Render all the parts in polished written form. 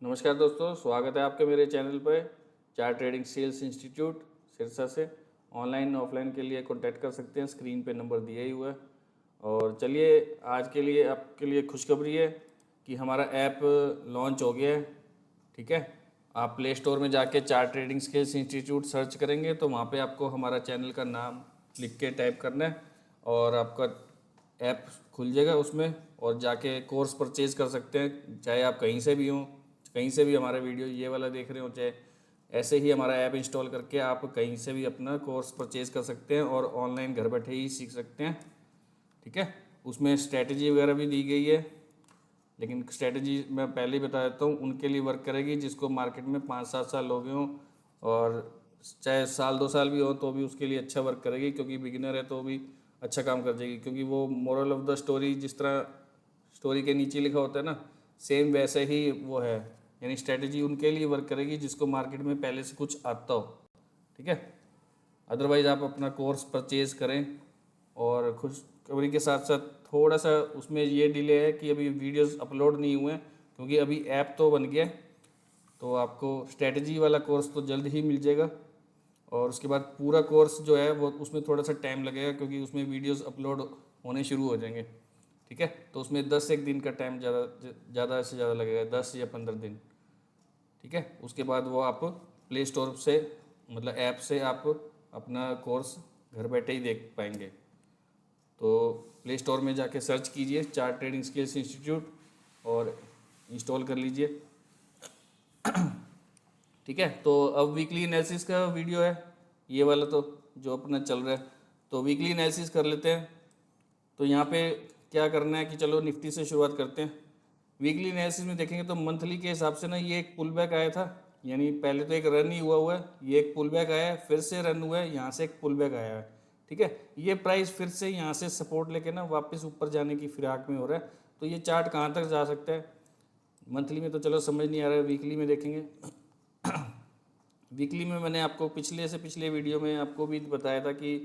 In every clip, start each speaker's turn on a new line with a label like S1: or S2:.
S1: नमस्कार दोस्तों, स्वागत है आपके मेरे चैनल पर। Chart trading sales institute Sirsa से ऑनलाइन ऑफलाइन के लिए कांटेक्ट कर सकते हैं। स्क्रीन पे नंबर दिया ही हुआ है। और चलिए, आज के लिए आपके लिए खुशखबरी है कि हमारा ऐप लॉन्च हो गया है। ठीक है, आप प्ले स्टोर में जाके chart trading sales institute search करेंगे तो वहाँ पे आपको हमारा चैनल का नाम लिख के टाइप करना है और आपका ऐप खुल जाएगा उसमें, और जाके कोर्स परचेज़ कर सकते हैं। चाहे आप कहीं से भी हों, कहीं से भी हमारा वीडियो ये वाला देख रहे हो, चाहे ऐसे ही हमारा ऐप इंस्टॉल करके आप कहीं से भी अपना कोर्स परचेज़ कर सकते हैं और ऑनलाइन घर बैठे ही सीख सकते हैं। ठीक है, उसमें स्ट्रैटेजी वगैरह भी दी गई है, लेकिन स्ट्रैटेजी मैं पहले ही बता देता हूँ, उनके लिए वर्क करेगी जिसको मार्केट में 5-7 साल हो गए हों, और चाहे साल 2 साल भी हो तो भी उसके लिए अच्छा वर्क करेगी, क्योंकि बिगिनर है तो भी अच्छा काम कर जाएगी। क्योंकि वो मोरल ऑफ द स्टोरी, जिस तरह स्टोरी के नीचे लिखा होता है ना, सेम वैसे ही वो है। यानी स्ट्रैटेजी उनके लिए वर्क करेगी जिसको मार्केट में पहले से कुछ आता हो। ठीक है, अदरवाइज़ आप अपना कोर्स परचेज़ करें। और खुशखबरी के साथ साथ थोड़ा सा उसमें ये डिले है कि अभी वीडियोस अपलोड नहीं हुए हैं, क्योंकि अभी ऐप तो बन गया है। तो आपको स्ट्रैटेजी वाला कोर्स तो जल्द ही मिल जाएगा, और उसके बाद पूरा कोर्स जो है वो उसमें थोड़ा सा टाइम लगेगा, क्योंकि उसमें वीडियोस अपलोड होने शुरू हो जाएंगे। ठीक है, तो उसमें 10 एक दिन का टाइम ज़्यादा से ज़्यादा लगेगा, 10 या 15 दिन। ठीक है, उसके बाद वो आप प्ले स्टोर से, मतलब ऐप से आप अपना कोर्स घर बैठे ही देख पाएंगे। तो प्ले स्टोर में जाके सर्च कीजिए चार्ट ट्रेडिंग स्किल्स इंस्टीट्यूट और इंस्टॉल कर लीजिए। ठीक है, तो अब वीकली एनालिसिस का वीडियो है ये वाला, तो जो अपना चल रहा है, तो वीकली एनालिसिस कर लेते हैं। तो यहाँ पे क्या करना है कि चलो निफ्टी से शुरुआत करते हैं। वीकली एनालिसिस में देखेंगे तो मंथली के हिसाब से ना, ये एक पुल बैक आया था, यानी पहले तो एक रन ही हुआ है, ये एक पुल बैक आया है, फिर से रन हुआ है, यहाँ से एक पुल बैक आया है। ठीक है, ये प्राइस फिर से यहाँ से सपोर्ट लेके ना वापस ऊपर जाने की फिराक में हो रहा है। तो ये चार्ट कहाँ तक जा सकता है? मंथली में तो चलो समझ नहीं आ रहा है, वीकली में देखेंगे। वीकली में मैंने आपको पिछले से पिछले वीडियो में आपको भी बताया था कि,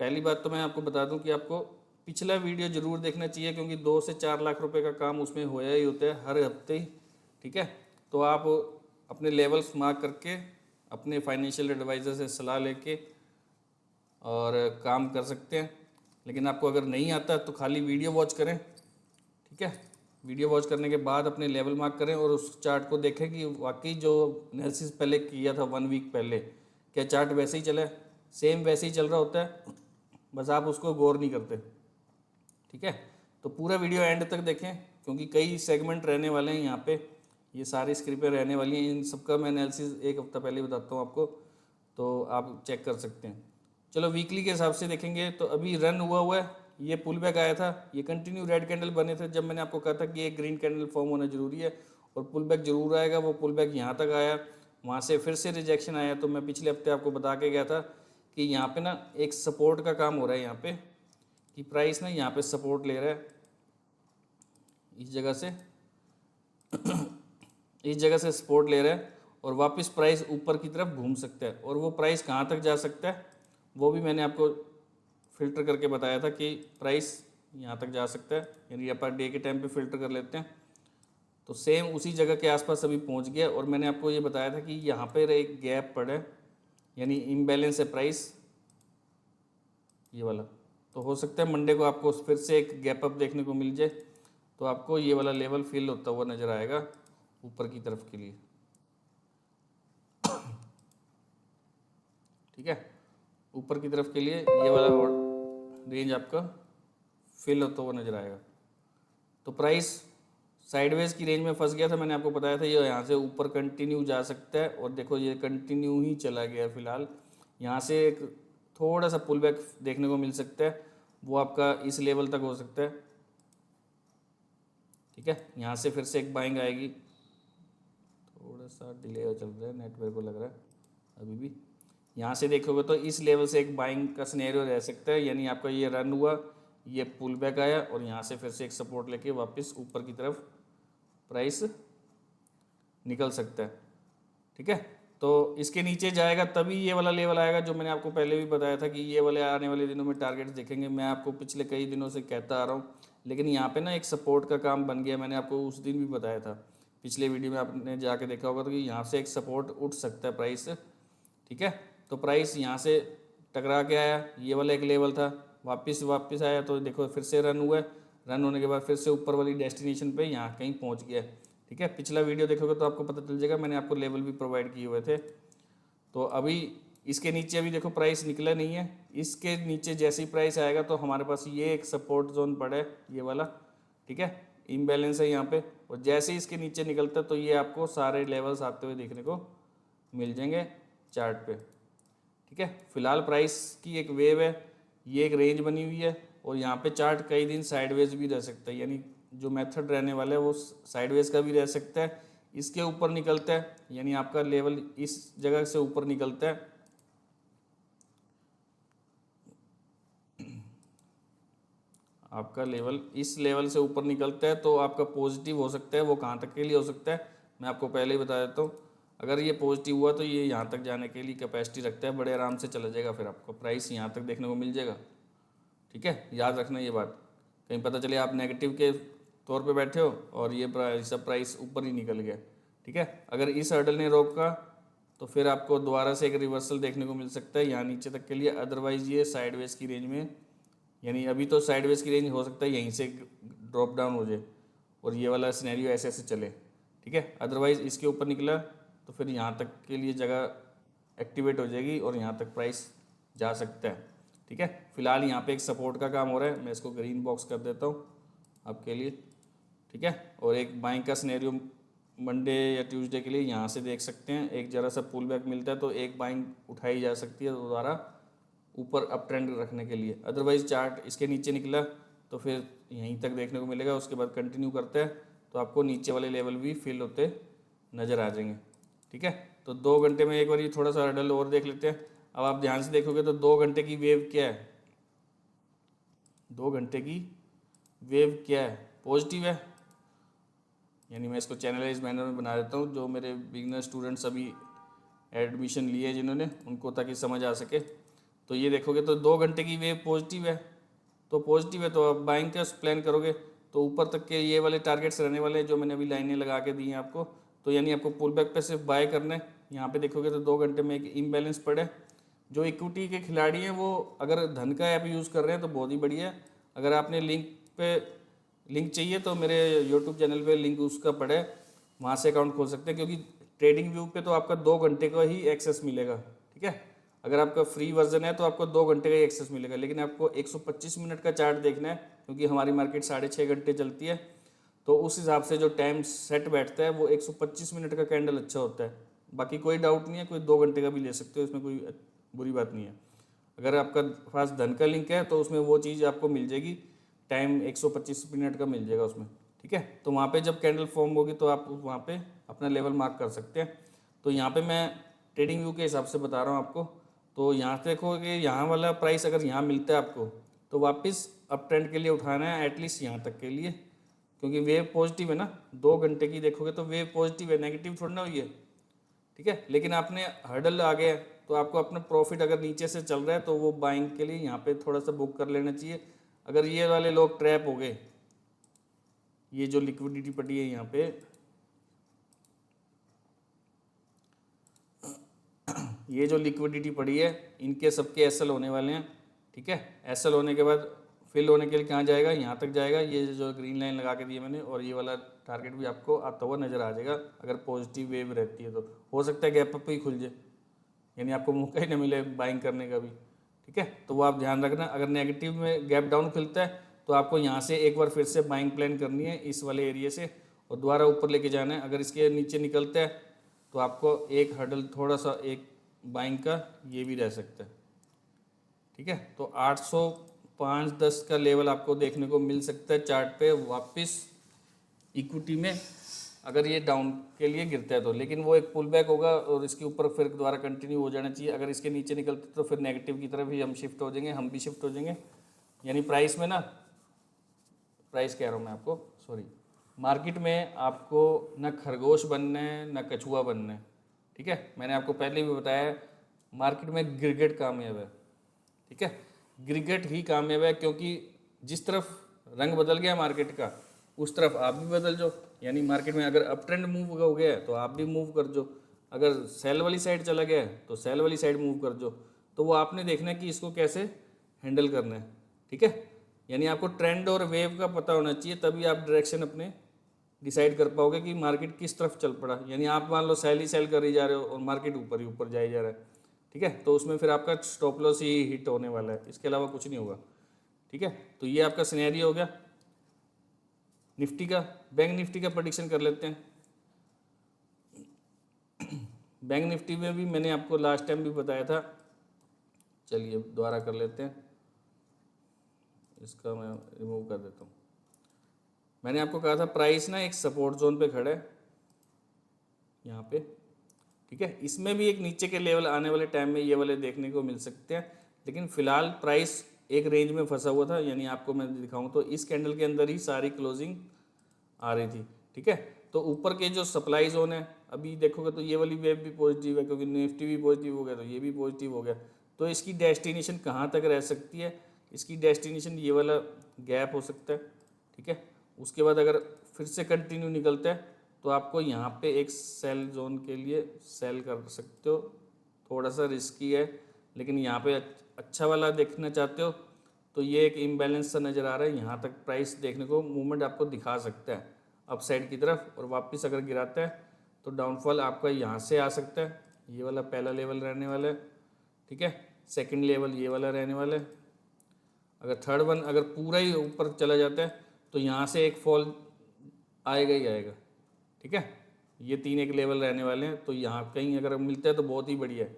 S1: पहली बात तो मैं आपको बता दूं कि आपको पिछला वीडियो ज़रूर देखना चाहिए, क्योंकि 2 से 4 लाख रुपए का काम उसमें होया ही होता है हर हफ्ते ही। ठीक है, तो आप अपने लेवल्स मार्क करके अपने फाइनेंशियल एडवाइज़र से सलाह लेके और काम कर सकते हैं। लेकिन आपको अगर नहीं आता तो खाली वीडियो वॉच करें। ठीक है, वीडियो वॉच करने के बाद अपने लेवल मार्क करें और उस चार्ट को देखें कि वाकई जो एनालिसिस पहले किया था 1 वीक पहले, क्या चार्ट वैसे ही चला है? सेम वैसे ही चल रहा होता है, बस आप उसको गौर नहीं करते। ठीक है, तो पूरा वीडियो एंड तक देखें, क्योंकि कई सेगमेंट रहने वाले हैं यहाँ पे, ये सारी स्क्रिप्टें रहने वाली हैं। इन सबका मैं एनालिसिस एक हफ्ता पहले बताता हूँ आपको, तो आप चेक कर सकते हैं। चलो वीकली के हिसाब से देखेंगे तो अभी रन हुआ है, ये पुल बैक आया था, ये कंटिन्यू रेड कैंडल बने थे। जब मैंने आपको कहा था कि एक ग्रीन कैंडल फॉर्म होना जरूरी है और पुल बैक जरूर आएगा, वो पुल बैक यहाँ तक आया, वहाँ से फिर से रिजेक्शन आया। तो मैं पिछले हफ्ते आपको बता के गया था कि यहाँ पे ना एक सपोर्ट का काम हो रहा है, यहाँ पे कि प्राइस ना यहाँ पे सपोर्ट ले रहा है इस जगह से, इस जगह से सपोर्ट ले रहा है, और वापस प्राइस ऊपर की तरफ घूम सकता है। और वो प्राइस कहाँ तक जा सकता है वो भी मैंने आपको फिल्टर करके बताया था कि प्राइस यहाँ तक जा सकता है, यानी अपन डे के टाइम पे फिल्टर कर लेते हैं। तो सेम उसी जगह के आसपास अभी पहुँच गया, और मैंने आपको ये बताया था कि यहाँ पर एक गैप पड़ा है, यानी इम्बैलेंस है प्राइस ये वाला। तो हो सकता है मंडे को आपको फिर से एक गैप अप देखने को मिल जाए, तो आपको ये वाला लेवल फिल होता हुआ नज़र आएगा ऊपर की तरफ के लिए। ठीक है, ऊपर की तरफ के लिए ये वाला रेंज आपका फिल होता हुआ नज़र आएगा। तो प्राइस साइडवेज की रेंज में फंस गया था, मैंने आपको बताया था ये यहाँ से ऊपर कंटिन्यू जा सकता है, और देखो ये कंटिन्यू ही चला गया फिलहाल। यहाँ से एक थोड़ा सा पुल बैक देखने को मिल सकता है, वो आपका इस लेवल तक हो सकता है। ठीक है, यहाँ से फिर से एक बाइंग आएगी, थोड़ा सा डिले चल रहा है नेटवर्क को लग रहा है अभी भी। यहाँ से देखोगे तो इस लेवल से एक बाइंग का सिनेरियो रह सकता है, यानी आपका ये रन हुआ, ये पुल बैक आया, और यहाँ से फिर से एक सपोर्ट लेके वापस ऊपर की तरफ प्राइस निकल सकता है। ठीक है, तो इसके नीचे जाएगा तभी ये वाला लेवल आएगा, जो मैंने आपको पहले भी बताया था कि ये वाले आने वाले दिनों में टारगेट्स देखेंगे। मैं आपको पिछले कई दिनों से कहता आ रहा हूँ, लेकिन यहाँ पे ना एक सपोर्ट का काम बन गया, मैंने आपको उस दिन भी बताया था पिछले वीडियो में आपने जाके देखा होगा तो कि यहाँ से एक सपोर्ट उठ सकता है प्राइस, ठीक है। तो प्राइस यहाँ से टकरा के आया, ये वाला एक लेवल था, वापस आया तो देखो फिर से रन हुआ, रन होने के बाद फिर से ऊपर वाली डेस्टिनेशन पे यहाँ कहीं पहुँच गया, ठीक है। पिछला वीडियो देखोगे तो आपको पता चल जाएगा, मैंने आपको लेवल भी प्रोवाइड किए हुए थे। तो अभी इसके नीचे अभी देखो प्राइस निकला नहीं है, इसके नीचे जैसे ही प्राइस आएगा तो हमारे पास ये एक सपोर्ट जोन पड़ा है, ये वाला, ठीक है। इम्बैलेंस है यहाँ पे, और जैसे ही इसके नीचे निकलता है तो ये आपको सारे लेवल्स आते हुए देखने को मिल जाएंगे चार्ट पे, ठीक है। फिलहाल प्राइस की एक वेव है, ये एक रेंज बनी हुई है, और यहाँ पे चार्ट कई दिन साइडवेज भी रह सकता है, यानी जो मेथड रहने वाला है वो साइडवेज का भी रह सकता है। इसके ऊपर निकलता है यानी आपका लेवल इस जगह से ऊपर निकलता है, आपका लेवल इस लेवल से ऊपर निकलता है तो आपका पॉजिटिव हो सकता है। वो कहाँ तक के लिए हो सकता है मैं आपको पहले ही बता देता हूँ। अगर ये पॉजिटिव हुआ तो ये यहाँ तक जाने के लिए कैपेसिटी रखता है, बड़े आराम से चला जाएगा, फिर आपको प्राइस यहाँ तक देखने को मिल जाएगा, ठीक है। याद रखना ये बात, कहीं पता चले आप नेगेटिव के तौर पे बैठे हो और ये सब प्राइस ऊपर ही निकल गया, ठीक है। अगर इस हर्डल ने रोका तो फिर आपको दोबारा से एक रिवर्सल देखने को मिल सकता है यहाँ नीचे तक के लिए, अदरवाइज ये साइडवेज की रेंज में, यानी अभी तो साइडवेज की रेंज हो सकता है यहीं से ड्रॉप डाउन हो जाए और ये वाला सिनेरियो ऐसे ऐसे चले, ठीक है। अदरवाइज इसके ऊपर निकला तो फिर यहाँ तक के लिए जगह एक्टिवेट हो जाएगी और यहाँ तक प्राइस जा सकता है, ठीक है। फिलहाल यहाँ पे एक सपोर्ट का काम हो रहा है, मैं इसको ग्रीन बॉक्स कर देता हूँ आपके लिए, ठीक है। और एक बाइंग का सिनेरियो मंडे या ट्यूसडे के लिए यहाँ से देख सकते हैं, एक ज़रा सा पुल बैक मिलता है तो एक बाइंग उठाई जा सकती है दोबारा ऊपर अप ट्रेंड रखने के लिए। अदरवाइज चार्ट इसके नीचे निकला तो फिर यहीं तक देखने को मिलेगा, उसके बाद कंटिन्यू करता है तो आपको नीचे वाले लेवल भी फिल होते नज़र आ जाएंगे, ठीक है। तो 2 घंटे में एक बार ये थोड़ा सा हर्डल और देख लेते हैं। अब आप ध्यान से देखोगे तो 2 घंटे की वेव क्या है, 2 घंटे की वेव क्या है, पॉजिटिव है, यानी मैं इसको चैनलाइज मैनर में बना देता हूँ, जो मेरे बिगिनर स्टूडेंट्स अभी एडमिशन लिए जिन्होंने, उनको ताकि समझ आ सके। तो ये देखोगे तो 2 घंटे की वेव पॉजिटिव है, तो पॉजिटिव है तो आप बाइंग का प्लान करोगे तो ऊपर तक के ये वाले टारगेट्स रहने वाले हैं जो मैंने अभी लाइनें लगा के दी हैं आपको। तो यानी आपको पुल बैक पे सिर्फ बाय करना है। यहाँ पे देखोगे तो 2 घंटे में एक इम्बैलेंस पड़े। जो इक्विटी के खिलाड़ी हैं वो अगर धन का ऐप यूज़ कर रहे हैं तो बहुत ही बढ़िया है। अगर आपने लिंक चाहिए तो मेरे यूट्यूब चैनल पे लिंक उसका पड़े, वहाँ से अकाउंट खोल सकते हैं, क्योंकि ट्रेडिंग व्यू पे तो आपका 2 घंटे का ही एक्सेस मिलेगा, ठीक है। अगर आपका फ्री वर्जन है तो आपको 2 घंटे का ही एक्सेस मिलेगा, लेकिन आपको 125 मिनट का चार्ट देखना है क्योंकि हमारी मार्केट 6.5 घंटे चलती है, तो उस हिसाब से जो टाइम सेट बैठता है वो 125 मिनट का कैंडल अच्छा होता है। बाकी कोई डाउट नहीं है, कोई 2 घंटे का भी ले सकते हो, इसमें कोई बुरी बात नहीं है। अगर आपका पास धन का लिंक है तो उसमें वो चीज़ आपको मिल जाएगी, टाइम 125 मिनट का मिल जाएगा उसमें, ठीक है। तो वहाँ पे जब कैंडल फॉर्म होगी तो आप वहाँ पे अपना लेवल मार्क कर सकते हैं। तो यहाँ पे मैं ट्रेडिंग व्यू के हिसाब से बता रहा हूँ आपको। तो यहाँ से देखोगे यहाँ वाला प्राइस अगर यहाँ मिलता है आपको तो वापस अप ट्रेंड के लिए उठाना है, एटलीस्ट यहाँ तक के लिए, क्योंकि वेव पॉजिटिव है ना। 2 घंटे की देखोगे तो वेव पॉजिटिव है, नेगेटिव थोड़ी ना हुई है, ठीक है। लेकिन आपने हर्डल आ गया तो आपको अपना प्रॉफिट अगर नीचे से चल रहा है तो वो बाइंग के लिए यहाँ पे थोड़ा सा बुक कर लेना चाहिए। अगर ये वाले लोग ट्रैप हो गए, ये जो लिक्विडिटी पड़ी है यहाँ पे, ये जो लिक्विडिटी पड़ी है इनके सबके एसएल होने वाले हैं, ठीक है। एसएल होने के बाद फिल होने के लिए कहाँ जाएगा, यहाँ तक जाएगा, ये जो ग्रीन लाइन लगा के दी है मैंने, और ये वाला टारगेट भी आपको आता हुआ नज़र आ जाएगा। अगर पॉजिटिव वेव रहती है तो हो सकता है गैप अप ही खुल जाए, यानी आपको मौका ही ना मिले बाइंग करने का भी, ठीक है। तो वो आप ध्यान रखना। अगर नेगेटिव में गैप डाउन खुलता है तो आपको यहाँ से एक बार फिर से बाइंग प्लान करनी है इस वाले एरिया से और दोबारा ऊपर लेके जाना है। अगर इसके नीचे निकलता है तो आपको एक हर्डल थोड़ा सा एक बाइंग का ये भी रह सकता है, ठीक है। तो 805.10 का लेवल आपको देखने को मिल सकता है चार्ट पे वापस इक्विटी में, अगर ये डाउन के लिए गिरता है तो। लेकिन वो एक पुल बैक होगा और इसके ऊपर फिर दोबारा कंटिन्यू हो जाना चाहिए। अगर इसके नीचे निकलते तो फिर नेगेटिव की तरफ ही हम शिफ्ट हो जाएंगे, हम भी शिफ्ट हो जाएंगे। यानी प्राइस में ना, प्राइस कह रहा हूँ मैं आपको, सॉरी, मार्केट में आपको न खरगोश बनना है न कछुआ बनना है, ठीक है। मैंने आपको पहले भी बताया मार्केट में गिरगिट कामयाब है, ठीक है। गिरगिट ही कामयाब है, क्योंकि जिस तरफ रंग बदल गया मार्केट का उस तरफ आप भी बदल जाओ। यानी मार्केट में अगर अप ट्रेंड मूव हो गया है तो आप भी मूव कर दो, अगर सेल वाली साइड चला गया है तो सेल वाली साइड मूव कर दो। तो वो आपने देखना है कि इसको कैसे हैंडल करना है, ठीक है। यानी आपको ट्रेंड और वेव का पता होना चाहिए, तभी आप डायरेक्शन अपने डिसाइड कर पाओगे कि मार्केट किस तरफ चल पड़ा। यानी आप मान लो सेल ही सेल कर ही जा रहे हो और मार्केट ऊपर ही ऊपर जाए जा रहा है, ठीक है, तो उसमें फिर आपका स्टॉप लॉस ही हिट होने वाला है, इसके अलावा कुछ नहीं होगा, ठीक है। तो ये आपका सिनेरियो हो गया निफ्टी का। बैंक निफ्टी का प्रेडिक्शन कर लेते हैं। बैंक निफ्टी में भी मैंने आपको लास्ट टाइम भी बताया था, चलिए दोबारा कर लेते हैं, इसका मैं रिमूव कर देता हूँ। मैंने आपको कहा था प्राइस ना एक सपोर्ट जोन पे खड़ा है यहाँ पे, ठीक है। इसमें भी एक नीचे के लेवल आने वाले टाइम में ये वाले देखने को मिल सकते हैं, लेकिन फिलहाल प्राइस एक रेंज में फंसा हुआ था। यानी आपको मैं दिखाऊं तो इस कैंडल के अंदर ही सारी क्लोजिंग आ रही थी, ठीक है। तो ऊपर के जो सप्लाई जोन है अभी देखोगे तो ये वाली वेव भी पॉजिटिव है, क्योंकि निफ्टी भी पॉजिटिव हो गया तो ये भी पॉजिटिव हो गया। तो इसकी डेस्टिनेशन कहाँ तक रह सकती है, इसकी डेस्टिनेशन ये वाला गैप हो सकता है, ठीक है। उसके बाद अगर फिर से कंटिन्यू निकलता है तो आपको यहाँ पे एक सेल जोन के लिए सेल कर सकते हो, थोड़ा सा रिस्की है, लेकिन यहाँ पे अच्छा वाला देखना चाहते हो तो ये एक इम्बैलेंस सा नज़र आ रहा है। यहाँ तक प्राइस देखने को मूवमेंट आपको दिखा सकता है अप साइड की तरफ, और वापस अगर गिराता है तो डाउनफॉल आपका यहाँ से आ सकता है। ये वाला पहला लेवल रहने वाला है, ठीक है। सेकंड लेवल ये वाला रहने वाला है। अगर थर्ड वन अगर पूरा ही ऊपर चला जाता है तो यहाँ से एक फॉल आएगा ही आएगा, ठीक है। ये तीन एक लेवल रहने वाले हैं, तो यहाँ कहीं अगर मिलता है तो बहुत ही बढ़िया है।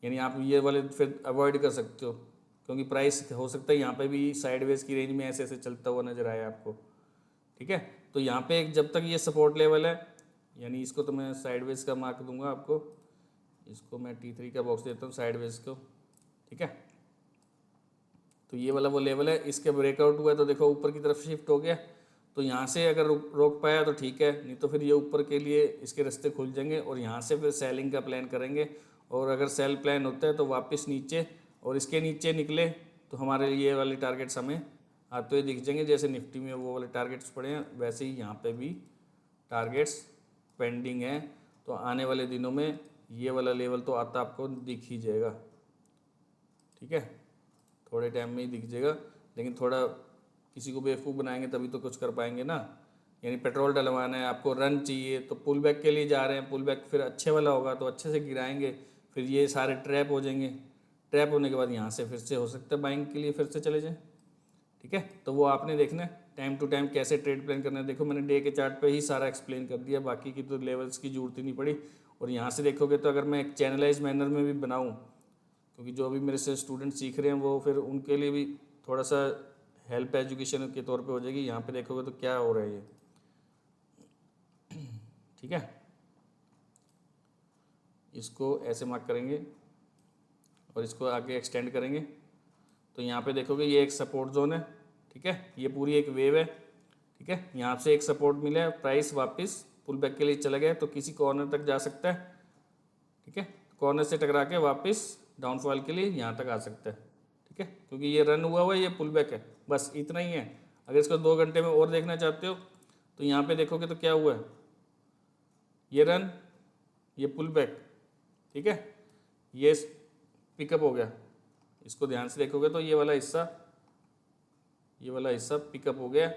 S1: यानी आप ये वाले फिर अवॉइड कर सकते हो, क्योंकि प्राइस हो सकता है यहाँ पे भी साइडवेज की रेंज में ऐसे ऐसे चलता हुआ नजर आया आपको, ठीक है। तो यहाँ पे जब तक ये सपोर्ट लेवल है, यानी इसको तो मैं साइडवेज का मार्क दूंगा आपको, इसको मैं T3 का बॉक्स देता हूँ साइडवेज को, ठीक है। तो ये वाला वो लेवल है, इसके ब्रेकआउट हुआ है तो देखो ऊपर की तरफ शिफ्ट हो गया, तो यहाँ से अगर रोक पाया तो ठीक है, नहीं तो फिर ये ऊपर के लिए इसके रास्ते खुल जाएंगे और यहाँ से फिर सेलिंग का प्लान करेंगे। और अगर सेल प्लान होता है तो वापस नीचे और इसके नीचे निकले तो हमारे ये वाले टारगेट्स हमें आते हुए दिख जाएंगे। जैसे निफ्टी में वो वाले टारगेट्स पड़े हैं वैसे ही यहाँ पे भी टारगेट्स पेंडिंग हैं, तो आने वाले दिनों में ये वाला लेवल तो आता आपको दिख ही जाएगा, ठीक है। थोड़े टाइम में ही दिख जाएगा, लेकिन थोड़ा किसी को बेवकूफ़ बनाएंगे तभी तो कुछ कर पाएंगे ना। यानी पेट्रोल डलवाना है आपको, रन चाहिए, तो पुल बैक के लिए जा रहे हैं, पुल बैक फिर अच्छे वाला होगा तो अच्छे से गिराएंगे, फिर ये सारे ट्रैप हो जाएंगे, ट्रैप होने के बाद यहाँ से फिर से हो सकता है बाइंग के लिए फिर से चले जाएँ, ठीक है। तो वो आपने देखना है टाइम टू टाइम कैसे ट्रेड प्लान करना है। देखो मैंने डे के चार्ट पे ही सारा एक्सप्लेन कर दिया, बाकी की तो लेवल्स की जरूरत ही नहीं पड़ी। और यहाँ से देखोगे तो अगर मैं एक चैनलाइज मैनर में भी बनाऊँ, क्योंकि जो अभी मेरे से स्टूडेंट सीख रहे हैं वो फिर उनके लिए भी थोड़ा सा हेल्प एजुकेशन के तौर पे हो जाएगी। यहाँ पे देखोगे तो क्या हो रहा है ये, ठीक है। इसको ऐसे मार्क करेंगे और इसको आगे एक्सटेंड करेंगे, तो यहाँ पे देखोगे ये एक सपोर्ट जोन है, ठीक है। ये पूरी एक वेव है, ठीक है। यहाँ से एक सपोर्ट मिला है, प्राइस वापस पुल बैक के लिए चला गया तो किसी कॉर्नर तक जा सकता है, ठीक है। कॉर्नर से टकरा के वापस डाउनफॉल के लिए यहाँ तक आ सकता है, ठीक है, क्योंकि ये रन हुआ हुआ है, ये पुल बैक है, बस इतना ही है। अगर इसको 2 घंटे में और देखना चाहते हो तो यहाँ पे देखोगे तो क्या हुआ है, ये रन, ये पुल बैक, ठीक है, ये पिकअप हो गया। इसको ध्यान से देखोगे तो ये वाला हिस्सा पिकअप हो गया,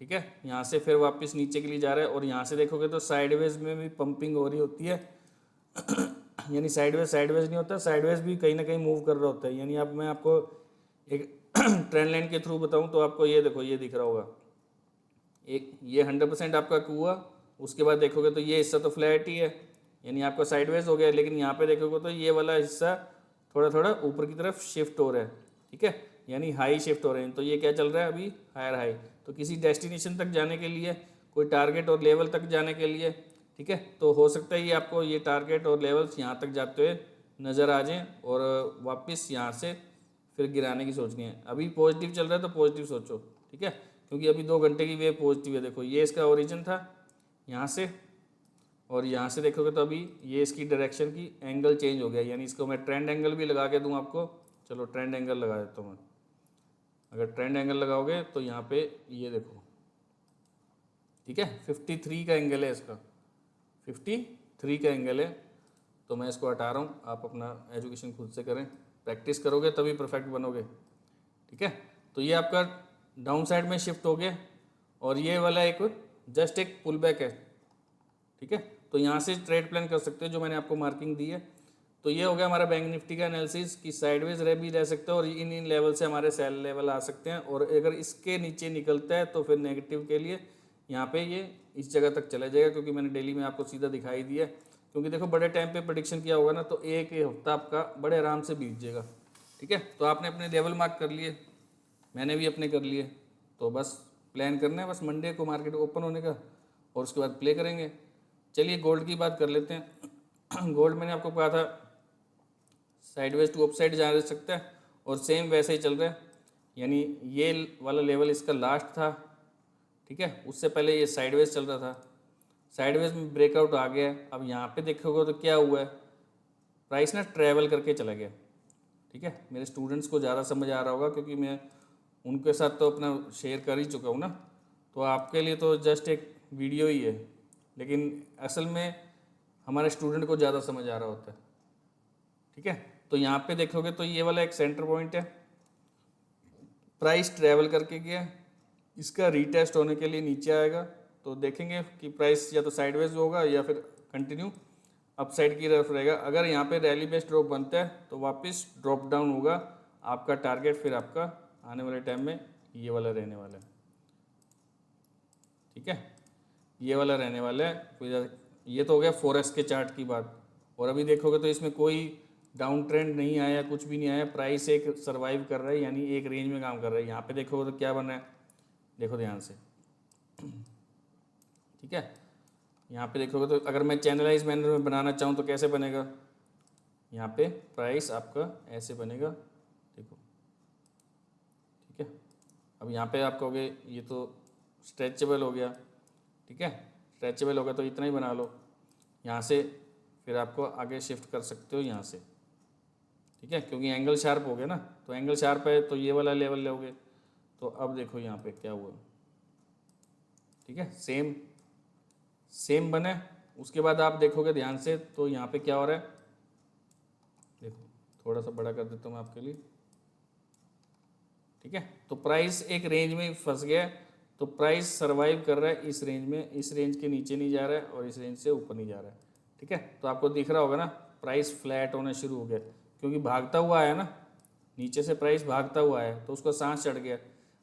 S1: ठीक है। यहाँ से फिर वापस नीचे के लिए जा रहा है और यहाँ से देखोगे तो साइडवेज में भी पंपिंग हो रही होती है यानी साइडवेज नहीं होता, साइडवेज भी कहीं ना कहीं मूव कर रहा होता है। यानी अब मैं आपको एक ट्रेंड लाइन के थ्रू बताऊं तो आपको ये देखो, ये दिख रहा होगा, एक ये 100% आपका हुआ, उसके बाद देखोगे तो ये हिस्सा तो फ्लैट ही है, यानी आपका साइडवेज हो गया, लेकिन यहाँ पे देखोगे तो ये वाला हिस्सा थोड़ा थोड़ा ऊपर की तरफ शिफ्ट हो रहा है, ठीक है, यानी हाई शिफ्ट हो रहे हैं। तो ये क्या चल रहा है अभी, हायर हाई। तो किसी डेस्टिनेशन तक जाने के लिए, कोई टारगेट और लेवल तक जाने के लिए, ठीक है, तो हो सकता है ये आपको ये टारगेट और लेवल्स यहाँ तक जाते हुए नज़र आ जाएं और वापस यहाँ से फिर गिराने की सोचनी है। अभी पॉजिटिव चल रहा है तो पॉजिटिव सोचो, ठीक है, क्योंकि अभी 2 घंटे की वेव पॉजिटिव है। देखो ये इसका ओरिजिन था यहाँ से, और यहाँ से देखोगे तो अभी ये इसकी डायरेक्शन की एंगल चेंज हो गया, यानी इसको मैं ट्रेंड एंगल भी लगा के दूँ आपको। चलो ट्रेंड एंगल लगा देता हूँ मैं। अगर ट्रेंड एंगल लगाओगे तो यहाँ पे ये देखो, ठीक है, 53 का एंगल है इसका, 53 का एंगल है। तो मैं इसको हटा रहा हूँ, आप अपना एजुकेशन खुद से करें, प्रैक्टिस करोगे तभी परफेक्ट बनोगे। ठीक है, तो ये आपका डाउन साइड में शिफ्ट हो गया और ये वाला एक जस्ट एक पुल बैक है। ठीक है, तो यहाँ से ट्रेड प्लान कर सकते हो जो मैंने आपको मार्किंग दी है। तो ये हो गया हमारा बैंक निफ्टी का एनालिसिस कि साइडवेज रह भी रह सकता है और इन इन लेवल से हमारे सेल लेवल आ सकते हैं, और अगर इसके नीचे निकलता है तो फिर नेगेटिव के लिए यहाँ पे ये इस जगह तक चला जाएगा, क्योंकि मैंने डेली में आपको सीधा दिखाई दिया। क्योंकि देखो बड़े टाइम पे प्रेडिक्शन किया होगा ना, तो एक हफ्ता आपका बड़े आराम से बीत जाएगा। ठीक है, तो आपने अपने लेवल मार्क कर लिए, मैंने भी अपने कर लिए। तो बस प्लान करना है, बस मंडे को मार्केट ओपन होने का, और उसके बाद प्ले करेंगे। चलिए गोल्ड की बात कर लेते हैं। गोल्ड मैंने आपको कहा था साइडवेज टू अपसाइड जा सकता है, और सेम वैसे ही चल रहा है। यानी ये वाला लेवल इसका लास्ट था। ठीक है, उससे पहले ये साइडवेज चल रहा था, साइडवेज में ब्रेकआउट आ गया। अब यहाँ पे देखोगे तो क्या हुआ है, प्राइस ना ट्रैवल करके चला गया। ठीक है, मेरे स्टूडेंट्स को ज़्यादा समझ आ रहा होगा क्योंकि मैं उनके साथ तो अपना शेयर कर ही चुका हूँ ना, तो आपके लिए तो जस्ट एक वीडियो ही है, लेकिन असल में हमारे स्टूडेंट को ज़्यादा समझ आ रहा होता है। ठीक है, तो यहाँ पे देखोगे तो ये वाला एक सेंटर पॉइंट है, प्राइस ट्रैवल करके गया, इसका रीटेस्ट होने के लिए नीचे आएगा। तो देखेंगे कि प्राइस या तो साइडवेज होगा या फिर कंटिन्यू अपसाइड की तरफ रहेगा। अगर यहाँ पे रैली बेस्ड ड्रॉप बनता है तो वापस ड्रॉप डाउन होगा। आपका टारगेट फिर आपका आने वाले टाइम में ये वाला रहने वाला है। ठीक है, ये वाला रहने वाला है। फिर ये तो हो गया फॉरेक्स के चार्ट की बात। और अभी देखोगे तो इसमें कोई डाउन ट्रेंड नहीं आया, कुछ भी नहीं आया, प्राइस एक सर्वाइव कर रहा है, यानी एक रेंज में काम कर रहा है। यहाँ पे देखोगे तो क्या बन रहा है, देखो ध्यान से। ठीक है, यहाँ पे देखोगे तो अगर मैं चैनलाइज मैनर में बनाना चाहूँ तो कैसे बनेगा, यहाँ पे प्राइस आपका ऐसे बनेगा, देखो। ठीक है, अब यहाँ पे आप कहोगे ये तो स्ट्रेचेबल हो गया। ठीक है, स्ट्रेचेबल हो गया तो इतना ही बना लो, यहाँ से फिर आपको आगे शिफ्ट कर सकते हो यहाँ से। ठीक है, क्योंकि एंगल शार्प हो गया ना, तो एंगल शार्प है तो ये वाला लेवल लोगे। तो अब देखो यहाँ पे क्या हुआ। ठीक है, सेम बने। उसके बाद आप देखोगे ध्यान से तो यहाँ पे क्या हो रहा है, देखो थोड़ा सा बड़ा कर देता हूँ मैं आपके लिए। ठीक है, तो प्राइस एक रेंज में फंस गया, तो प्राइस सरवाइव कर रहा है इस रेंज में, इस रेंज के नीचे नहीं जा रहा है और इस रेंज से ऊपर नहीं जा रहा है। ठीक है, तो आपको दिख रहा होगा ना प्राइस फ्लैट होना शुरू हो गया, क्योंकि भागता हुआ आया ना, नीचे से प्राइस भागता हुआ आया तो उसको सांस चढ़ गया।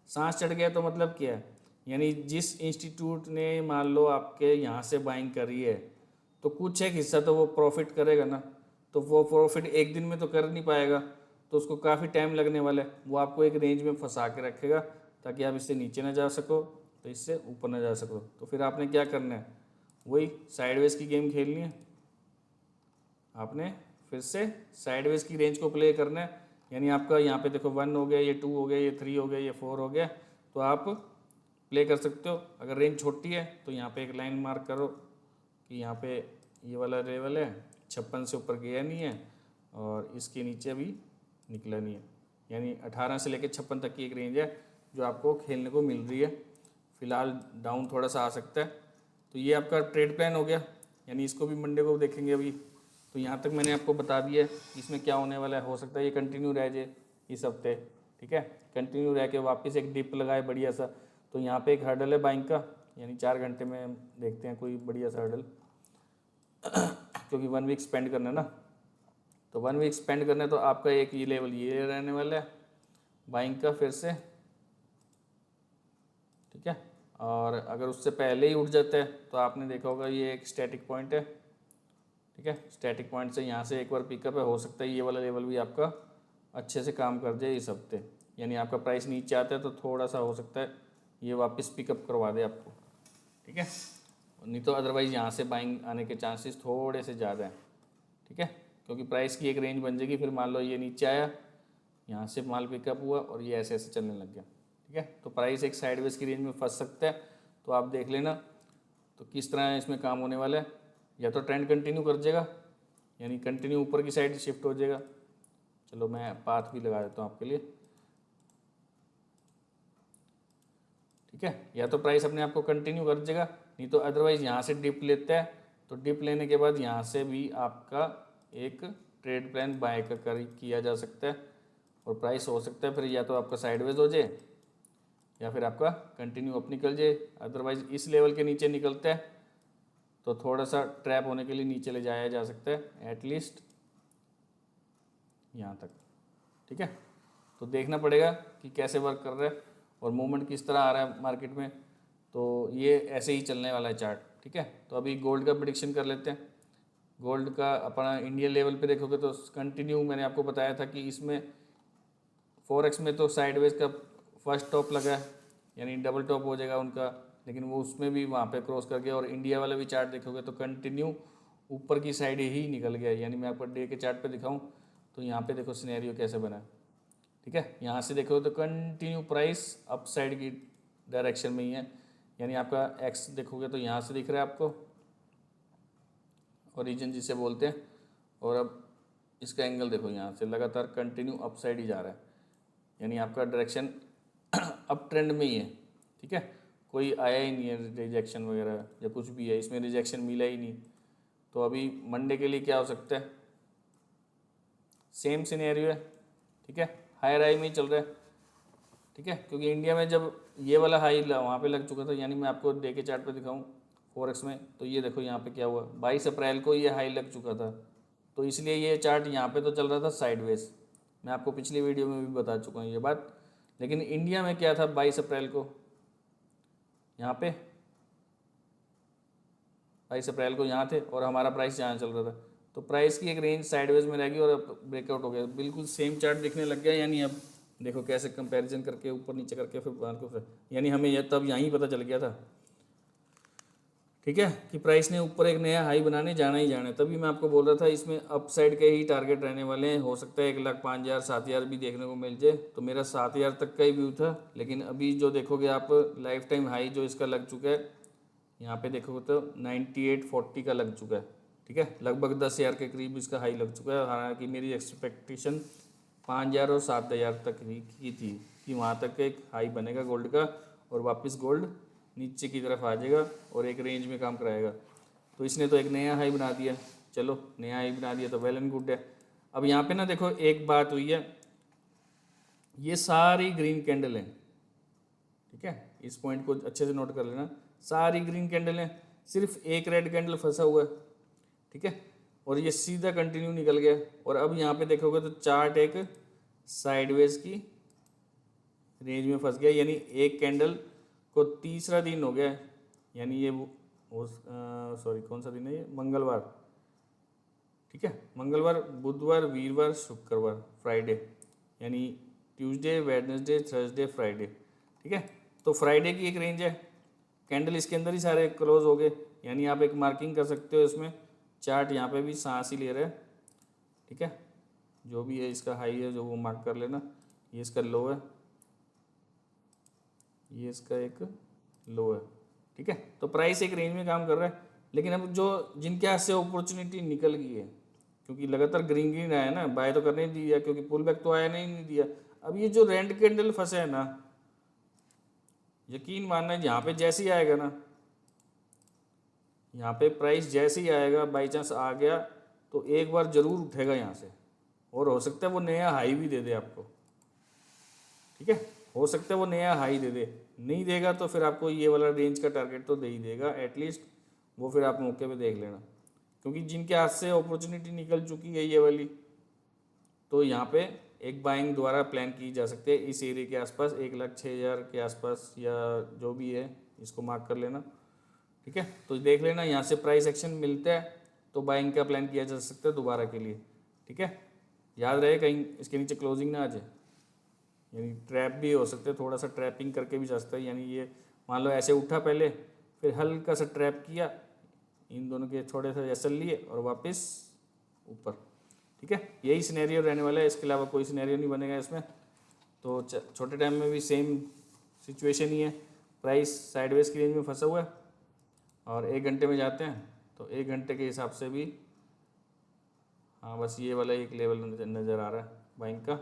S1: सांस चढ़ गया तो मतलब क्या है, यानी जिस इंस्टीट्यूट ने मान लो आपके यहाँ से बाइंग करी है तो कुछ एक हिस्सा तो वो प्रॉफिट करेगा ना, तो वो प्रॉफिट एक दिन में तो कर नहीं पाएगा, तो उसको काफ़ी टाइम लगने वाला है। वो आपको एक रेंज में फंसा के रखेगा ताकि आप इससे नीचे ना जा सको तो इससे ऊपर ना जा सको। तो फिर आपने क्या करना है, वही साइडवेज की गेम खेलनी है। आपने फिर से साइडवेज की रेंज को प्ले करना है, यानी आपका यहाँ पे देखो 1 हो गया, ये 2 हो गया, ये 3 हो गया, ये 4 हो गया, तो आप प्ले कर सकते हो। अगर रेंज छोटी है तो यहाँ पे एक लाइन मार्क करो कि यहाँ पे ये वाला लेवल है, 56 से ऊपर गया नहीं है और इसके नीचे भी निकला नहीं है, यानी 18 से लेकर 56 तक की एक रेंज है जो आपको खेलने को मिल रही है। फिलहाल डाउन थोड़ा सा आ सकता है। तो ये आपका ट्रेड प्लान हो गया, यानी इसको भी मंडे को देखेंगे अभी। तो यहाँ तक मैंने आपको बता दिया है इसमें क्या होने वाला है। हो सकता है ये कंटिन्यू रह जाए इस हफ्ते। ठीक है, कंटिन्यू रह के वापस एक डिप लगाए बढ़िया सा। तो यहाँ पे एक हर्डल है बाइंग का, यानी 4 घंटे में देखते हैं कोई बढ़िया सा हर्डल। क्योंकि 1 वीक स्पेंड करना है ना, तो 1 वीक स्पेंड करना है तो आपका एक ये लेवल ये रहने वाला है बाइंग का फिर से। ठीक है, और अगर उससे पहले ही उठ जाता है तो आपने देखा होगा ये एक स्टैटिक पॉइंट है। ठीक है, स्टैटिक पॉइंट से यहाँ से एक बार पिकअप है, हो सकता है ये वाला लेवल भी आपका अच्छे से काम कर जाए इस हफ्ते। यानी आपका प्राइस नीचे आता है तो थोड़ा सा हो सकता है ये वापस पिकअप करवा दे आपको। ठीक है, नहीं तो अदरवाइज़ यहाँ से बाइंग आने के चांसेस थोड़े से ज़्यादा हैं। ठीक है, क्योंकि प्राइस की एक रेंज बन जाएगी, फिर मान लो ये नीचे आया, यहाँ से माल पिकअप हुआ और ये ऐसे ऐसे चलने लग गया। ठीक है, तो प्राइस एक साइडवेज की रेंज में फंस सकता है, तो आप देख लेना तो किस तरह इसमें काम होने वाला है। या तो ट्रेंड कंटिन्यू कर जाएगा, यानी कंटिन्यू ऊपर की साइड शिफ्ट हो जाएगा। चलो मैं पाथ भी लगा देता हूँ आपके लिए। ठीक ठीक है। या तो प्राइस अपने आप को कंटिन्यू कर देगा, नहीं तो अदरवाइज यहाँ से डिप लेता है, तो डिप लेने के बाद यहाँ से भी आपका एक ट्रेड प्लान बाय किया जा सकता है और प्राइस हो सकता है फिर या तो आपका साइडवेज हो जाए या फिर आपका कंटिन्यू अप निकल जाए। अदरवाइज इस लेवल के नीचे निकलता है तो थोड़ा सा ट्रैप होने के लिए नीचे ले जाया जा सकता है एटलीस्ट यहाँ तक। ठीक है, तो देखना पड़ेगा कि कैसे वर्क कर रहा है और मूवमेंट किस तरह आ रहा है मार्केट में। तो ये ऐसे ही चलने वाला है चार्ट। ठीक है, तो अभी गोल्ड का प्रेडिक्शन कर लेते हैं। गोल्ड का अपना इंडियन लेवल पे देखोगे तो कंटिन्यू मैंने आपको बताया था कि इसमें फॉरेक्स में तो साइडवेज का फर्स्ट टॉप लगा है, यानी डबल टॉप हो जाएगा उनका, लेकिन वो उसमें भी वहाँ पे क्रॉस कर गया। और इंडिया वाला भी चार्ट देखोगे तो कंटिन्यू ऊपर की साइड ही निकल गया। यानी मैं आपको डे के चार्ट पे दिखाऊं तो यहाँ पे देखो सिनेरियो कैसे बना है। ठीक है, यहाँ से देखो तो कंटिन्यू प्राइस अप साइड की डायरेक्शन में ही है, यानी आपका एक्स देखोगे तो यहाँ से दिख रहा है आपको, ओरिजिन जिसे बोलते हैं। और अब इसका एंगल देखो, यहाँ से लगातार कंटिन्यू अप साइड ही जा रहा है, यानी आपका डायरेक्शन अप ट्रेंड में ही है। ठीक है, कोई आया ही नहीं है रिजेक्शन वगैरह या कुछ भी है, इसमें रिजेक्शन मिला ही नहीं। तो अभी मंडे के लिए क्या हो सकता है, सेम सिनेरियो है। ठीक है, हायर हाई में ही चल रहा है। ठीक है, क्योंकि इंडिया में जब ये वाला हाई वहाँ पे लग चुका था, यानी मैं आपको डे के चार्ट पे दिखाऊं फॉरेक्स में, तो ये देखो यहाँ पे क्या हुआ, 22 अप्रैल को ये हाई लग चुका था। तो इसलिए ये चार्ट यहाँ पे तो चल रहा था साइडवेज, मैं आपको पिछली वीडियो में भी बता चुका हूँ ये बात। लेकिन इंडिया में क्या था, 22 अप्रैल को यहाँ पे 22 अप्रैल को यहाँ थे और हमारा प्राइस यहाँ चल रहा था। तो प्राइस की एक रेंज साइडवेज में रहेगी और अब ब्रेकआउट हो गया, बिल्कुल सेम चार्ट दिखने लग गया। यानी अब देखो कैसे कंपैरिजन करके ऊपर नीचे करके फिर यानी हमें यह तब यहीं पता चल गया था। ठीक है, कि प्राइस ने ऊपर एक नया हाई बनाने जाना ही जाना है। तभी मैं आपको बोल रहा था इसमें अप साइड के ही टारगेट रहने वाले हैं। हो सकता है 1,05,000 7,000 भी देखने को मिल जाए, तो मेरा 7,000 तक का ही व्यू था। लेकिन अभी जो देखोगे आप लाइफ टाइम हाई जो इसका लग चुका है, यहाँ पे देखोगे तो 9840 का लग चुका है। ठीक है, लगभग 10,000 के करीब इसका हाई लग चुका है। हालांकि मेरी एक्सपेक्टेशन 5,000 और 7,000 तक ही की थी कि वहाँ तक एक हाई बनेगा गोल्ड का और वापस गोल्ड नीचे की तरफ आ जाएगा और एक रेंज में काम कराएगा। तो इसने तो एक नया हाई बना दिया, चलो नया हाई बना दिया तो वेल एंड गुड है। अब यहाँ पे ना देखो एक बात हुई है, ये सारी ग्रीन कैंडल है। ठीक है, इस पॉइंट को अच्छे से नोट कर लेना, सारी ग्रीन कैंडल है, सिर्फ एक रेड कैंडल फंसा हुआ है। ठीक है, और ये सीधा कंटिन्यू निकल गया। और अब यहाँ पे देखोगे तो चार्ट एक साइडवेज की रेंज में फंस गया, यानी एक कैंडल को तीसरा दिन हो गया। यानी ये सॉरी कौन सा दिन है ये, मंगलवार। ठीक है, मंगलवार, बुधवार, वीरवार, शुक्रवार, फ्राइडे, यानी ट्यूसडे, वेडनेसडे, थर्सडे, फ्राइडे। ठीक है, तो फ्राइडे की एक रेंज है, कैंडल इसके अंदर ही सारे क्लोज हो गए। यानी आप एक मार्किंग कर सकते हो इसमें, चार्ट यहाँ पे भी सांस ही ले रहा है। ठीक है, जो भी है इसका हाई है जो वो मार्क कर लेना, ये इसका लो है, ये इसका एक लो है। ठीक है, तो प्राइस एक रेंज में काम कर रहा है। लेकिन अब जो जिनके हाथ से अपॉर्चुनिटी निकल गई है, क्योंकि लगातार ग्रीन ग्रीन आया ना, बाय तो करने नहीं दिया, क्योंकि पुल बैक तो आया नहीं दिया। अब ये जो रेड कैंडल फंसे है ना, यकीन मानना यहाँ पे जैसे ही आएगा ना, यहाँ पे प्राइस जैसे ही आएगा, बाई चांस आ गया तो एक बार जरूर उठेगा यहाँ से, और हो सकता है वो नया हाई भी दे दे आपको। ठीक है, हो सकता है वो नया हाई दे दे, नहीं देगा तो फिर आपको ये वाला रेंज का टारगेट तो दे ही देगा एटलीस्ट, वो फिर आप मौके पे देख लेना। क्योंकि जिनके हाथ से अपॉर्चुनिटी निकल चुकी है ये वाली, तो यहाँ पे एक बाइंग द्वारा प्लान की जा सकती है इस एरिया के आसपास, 1,06,000 के आसपास या जो भी है, इसको मार्क कर लेना। ठीक है, तो देख लेना यहाँ से प्राइस एक्शन मिलता है तो बाइंग का प्लान किया जा सकता है दोबारा के लिए। ठीक है, याद रहे कहीं इसके नीचे क्लोजिंग ना आ जाए, यानी ट्रैप भी हो सकता है, थोड़ा सा ट्रैपिंग करके भी जा सकता है। यानी ये मान लो ऐसे उठा पहले, फिर हल्का सा ट्रैप किया, इन दोनों के थोड़े से एसल लिए और वापस ऊपर। ठीक है, यही सिनेरियो रहने वाला है, इसके अलावा कोई सिनेरियो नहीं बनेगा इसमें। तो छोटे टाइम में भी सेम सिचुएशन ही है, प्राइस साइडवेज की रेंज में फंसा हुआ है। और 1 घंटे में जाते हैं तो 1 घंटे के हिसाब से भी हाँ बस ये वाला एक लेवल नज़र आ रहा है बाइंग का,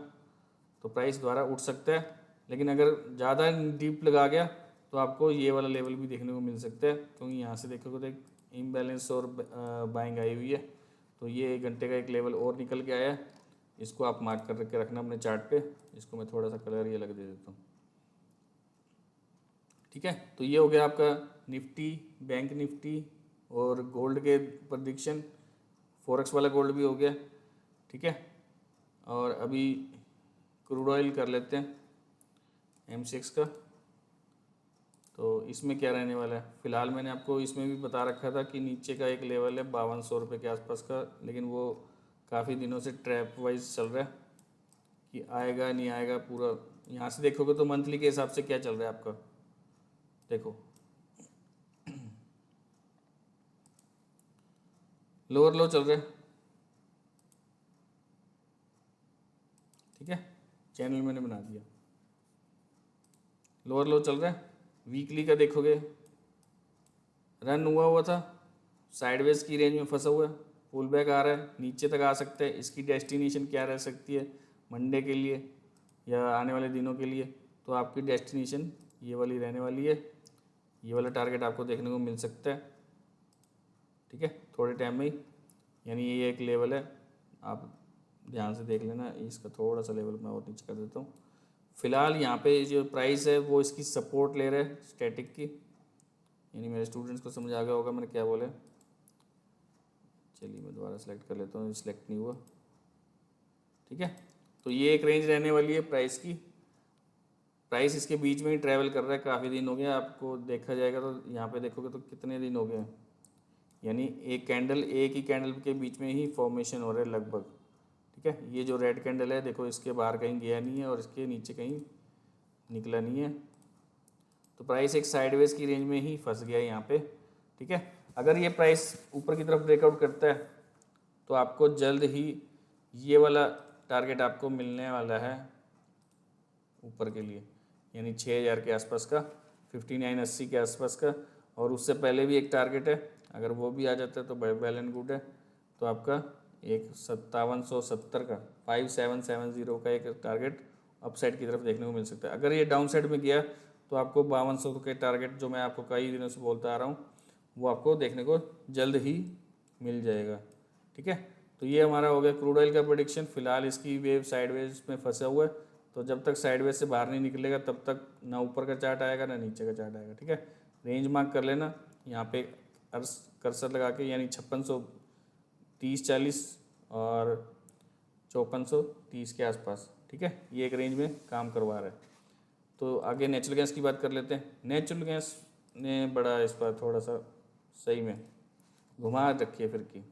S1: तो प्राइस द्वारा उठ सकता है। लेकिन अगर ज़्यादा डीप लगा गया तो आपको ये वाला लेवल भी देखने को मिल सकता है, क्योंकि यहाँ से देखोगे तो एक इम्बैलेंस और बाइंग आई हुई है। तो ये 1 घंटे का एक लेवल और निकल के आया है, इसको आप मार्क कर के रखना अपने चार्ट पे। इसको मैं थोड़ा सा कलर ये लग दे देता हूँ, ठीक है। तो ये हो गया आपका निफ्टी, बैंक निफ्टी और गोल्ड के प्रेडिक्शन। फॉरेक्स वाला गोल्ड भी हो गया, ठीक है। और अभी क्रूड ऑयल कर लेते हैं M6 का। तो इसमें क्या रहने वाला है, फ़िलहाल मैंने आपको इसमें भी बता रखा था कि नीचे का एक लेवल है 5200 रुपये के आसपास का, लेकिन वो काफ़ी दिनों से ट्रैप वाइज चल रहा है कि आएगा नहीं आएगा पूरा। यहाँ से देखोगे तो मंथली के हिसाब से क्या चल रहा है आपका, देखो लोअर लो चल रहा है, ठीक है। चैनल मैंने बना दिया, लोअर लो चल रहा है। वीकली का देखोगे रन हुआ था, साइडवेज की रेंज में फंसा हुआ है, पुल बैक आ रहा है, नीचे तक आ सकता है। इसकी डेस्टिनेशन क्या रह सकती है मंडे के लिए या आने वाले दिनों के लिए, तो आपकी डेस्टिनेशन ये वाली रहने वाली है। ये वाला टारगेट आपको देखने को मिल सकता है, ठीक है, थोड़े टाइम में ही। यानी ये एक लेवल है, आप ध्यान से देख लेना। इसका थोड़ा सा लेवल मैं और नीचे कर देता हूँ। फिलहाल यहाँ पे जो प्राइस है वो इसकी सपोर्ट ले रहा है स्टैटिक की, यानी मेरे स्टूडेंट्स को समझ आ गया होगा मैंने क्या बोला। चलिए मैं दोबारा सेलेक्ट कर लेता हूँ, सिलेक्ट नहीं हुआ, ठीक है। तो ये एक रेंज रहने वाली है प्राइस की। प्राइस इसके बीच में ही ट्रैवल कर रहा है, काफ़ी दिन हो गया। आपको देखा जाएगा तो यहाँ पे देखोगे तो कितने दिन हो गए हैं, यानी एक ही कैंडल के बीच में ही फॉर्मेशन हो रहा है लगभग, ठीक है। ये जो रेड कैंडल है देखो, इसके बाहर कहीं गया नहीं है और इसके नीचे कहीं निकला नहीं है। तो प्राइस एक साइडवेज की रेंज में ही फंस गया है यहाँ पे, ठीक है। अगर ये प्राइस ऊपर की तरफ ब्रेकआउट करता है तो आपको जल्द ही ये वाला टारगेट आपको मिलने वाला है ऊपर के लिए, यानी 6000 के आसपास का, 5980 के आसपास का। और उससे पहले भी एक टारगेट है, अगर वो भी आ जाता है तो वेल एंड गुड है। तो आपका एक 5770 का 5770 का एक टारगेट अपसाइड की तरफ देखने को मिल सकता है। अगर ये डाउन साइड में गया तो आपको 5200 के टारगेट, जो मैं आपको कई दिनों से बोलता आ रहा हूँ, वो आपको देखने को जल्द ही मिल जाएगा, ठीक है। तो ये हमारा हो गया क्रूड ऑयल का प्रेडिक्शन। फिलहाल इसकी वेव साइडवेज में फंसा हुआ है, तो जब तक साइडवेज से बाहर नहीं निकलेगा तब तक ना ऊपर का चार्ट आएगा ना नीचे का चार्ट आएगा, ठीक है। रेंज मार्क कर लेना यहाँ पे कर्सर लगा के, यानी 5630-40 और 5430 के आसपास, ठीक है। ये एक रेंज में काम करवा रहा है। तो आगे नेचुरल गैस की बात कर लेते हैं। नेचुरल गैस ने बड़ा इस बार थोड़ा सा सही में घुमा रखी है फिर की।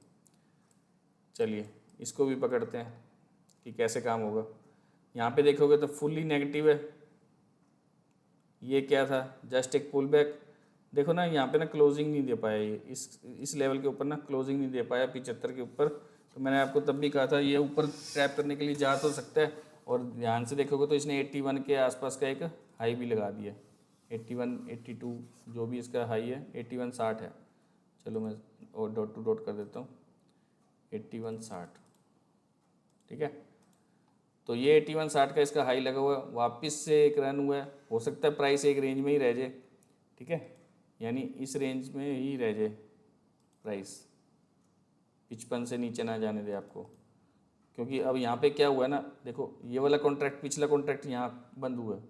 S1: चलिए इसको भी पकड़ते हैं कि कैसे काम होगा। यहाँ पे देखोगे तो फुल्ली नेगेटिव है। ये क्या था, जस्ट एक पुल बैक। देखो ना यहाँ पे ना क्लोजिंग नहीं दे पाया, ये इस लेवल के ऊपर ना क्लोजिंग नहीं दे पाया 75 के ऊपर। तो मैंने आपको तब भी कहा था ये ऊपर ट्रैप करने के लिए जा तो सकता है। और ध्यान से देखोगे तो इसने 81 के आसपास का एक हाई भी लगा दिया, 81 82 जो भी इसका हाई है 8160 है। चलो मैं और डॉट टू डॉट कर देता हूँ, 8160, ठीक है। तो ये 8160 का इसका हाई लगा हुआ है, वापस से एक रन हुआ है। हो सकता है प्राइस एक रेंज में ही रह जाए, ठीक है, यानी इस रेंज में ही रह जाए प्राइस, 55 से नीचे ना जाने दे आपको। क्योंकि अब यहाँ पे क्या हुआ है ना, देखो ये वाला कॉन्ट्रैक्ट, पिछला कॉन्ट्रैक्ट यहाँ बंद हुआ है,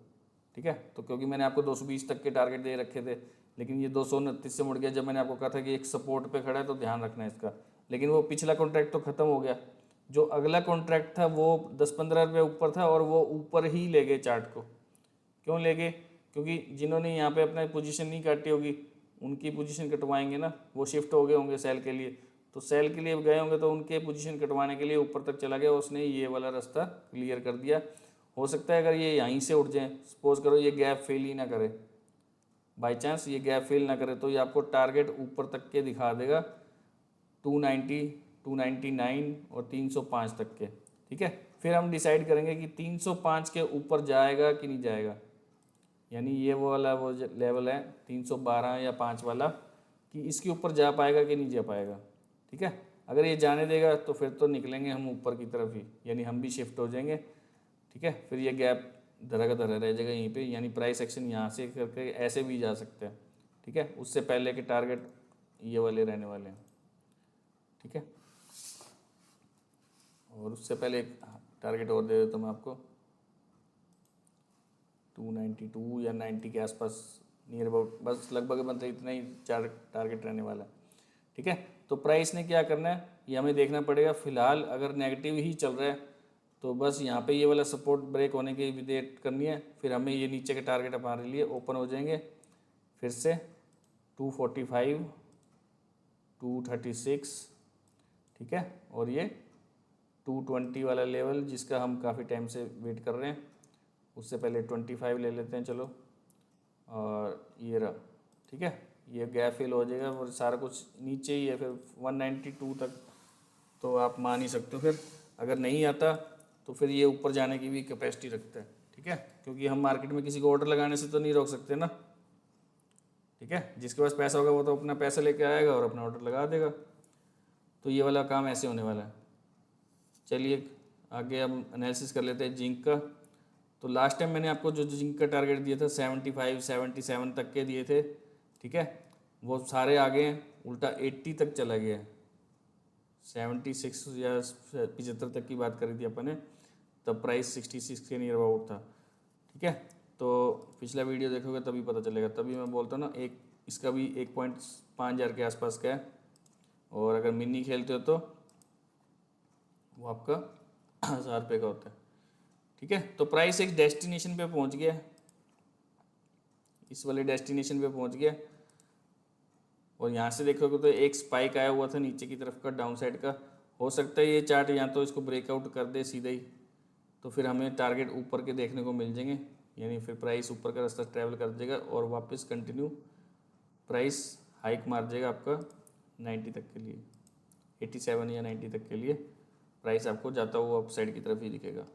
S1: ठीक है। तो क्योंकि मैंने आपको 220 तक के टारगेट दे रखे थे, लेकिन ये 229 से मुड़ गया। जब मैंने आपको कहा था कि एक सपोर्ट पे खड़ा है तो ध्यान रखना है इसका, लेकिन वो पिछला कॉन्ट्रैक्ट तो ख़त्म हो गया। जो अगला कॉन्ट्रैक्ट था वो 10-15 रुपये ऊपर था और वो ऊपर ही ले गए चार्ट को। क्यों ले गए? क्योंकि जिन्होंने यहाँ पे अपना पोजीशन नहीं काटी होगी उनकी पोजीशन कटवाएंगे ना, वो शिफ्ट हो गए होंगे सेल के लिए। तो सेल के लिए गए होंगे तो उनके पोजीशन कटवाने के लिए ऊपर तक चला गया, उसने ये वाला रास्ता क्लियर कर दिया। हो सकता है अगर ये यहीं से उठ जाए, सपोज करो ये गैप फेल ही ना करे, बाई चांस ये गैप फेल ना करे, तो ये आपको टारगेट ऊपर तक के दिखा देगा 290, 299 और 305 तक के, ठीक है। फिर हम डिसाइड करेंगे कि 305 के ऊपर जाएगा कि नहीं जाएगा, यानी ये वो वाला वो लेवल है 312 या 5 वाला, कि इसके ऊपर जा पाएगा कि नहीं जा पाएगा, ठीक है। अगर ये जाने देगा तो फिर तो निकलेंगे हम ऊपर की तरफ ही, यानी हम भी शिफ्ट हो जाएंगे, ठीक है। फिर ये गैप धरा का धरा रह जाएगा यहीं पे, यानी प्राइस एक्शन यहाँ से करके ऐसे भी जा सकते हैं, ठीक है। उससे पहले के टारगेट ये वाले रहने वाले हैं, ठीक है। और उससे पहले एक टारगेट और दे देता हूँ मैं आपको, 292 या 90 के आसपास नियर अबाउट, बस लगभग मतलब इतना ही चार टारगेट रहने वाला है, ठीक है। तो प्राइस ने क्या करना है ये हमें देखना पड़ेगा। फिलहाल अगर नेगेटिव ही चल रहा है तो बस यहाँ पे ये वाला सपोर्ट ब्रेक होने की वेट करनी है, फिर हमें ये नीचे के टारगेट हमारे लिए ओपन हो जाएंगे फिर से 245, 236, ठीक है। और ये 220 वाला लेवल जिसका हम काफ़ी टाइम से वेट कर रहे हैं, उससे पहले 25 ले लेते हैं चलो, और ये रहा, ठीक है। ये गैप फिल हो जाएगा और सारा कुछ नीचे ही है, फिर 192 तक तो आप मान ही सकते हो। फिर अगर नहीं आता तो फिर ये ऊपर जाने की भी कैपेसिटी रखता है, ठीक है, क्योंकि हम मार्केट में किसी को ऑर्डर लगाने से तो नहीं रोक सकते ना, ठीक है। जिसके पास पैसा होगा वो तो अपना पैसा लेके आएगा और अपना ऑर्डर लगा देगा। तो ये वाला काम ऐसे होने वाला है। चलिए आगे हम एनालिसिस कर लेते हैं जिंक का। तो लास्ट टाइम मैंने आपको जो जिंक का टारगेट दिया था 75, 77 तक के दिए थे, ठीक है, वो सारे आ गए हैं, उल्टा 80 तक चला गया है। 76 या 75 तक की बात करी थी अपन ने, तब प्राइस 66 के नियर अबाउट था, ठीक है। तो पिछला वीडियो देखोगे तभी पता चलेगा, तभी मैं बोलता हूँ ना, एक इसका भी 1.5000 के आसपास का है, और अगर मिनी खेलते हो तो वो आपका 1000 रुपये का होता है, ठीक है। तो प्राइस एक डेस्टिनेशन पे पहुंच गया, इस वाले डेस्टिनेशन पे पहुंच गया, और यहाँ से देखोगे तो एक स्पाइक आया हुआ था नीचे की तरफ का, डाउन साइड का। हो सकता है ये चार्ट या तो इसको ब्रेकआउट कर दे सीधा ही, तो फिर हमें टारगेट ऊपर के देखने को मिल जाएंगे, यानी फिर प्राइस ऊपर का रास्ता ट्रैवल कर देगा और वापस कंटिन्यू प्राइस हाइक मार जाएगा आपका 90 तक के लिए, 87 या 90 तक के लिए प्राइस आपको जाता हुआ अप साइड की तरफ ही दिखेगा,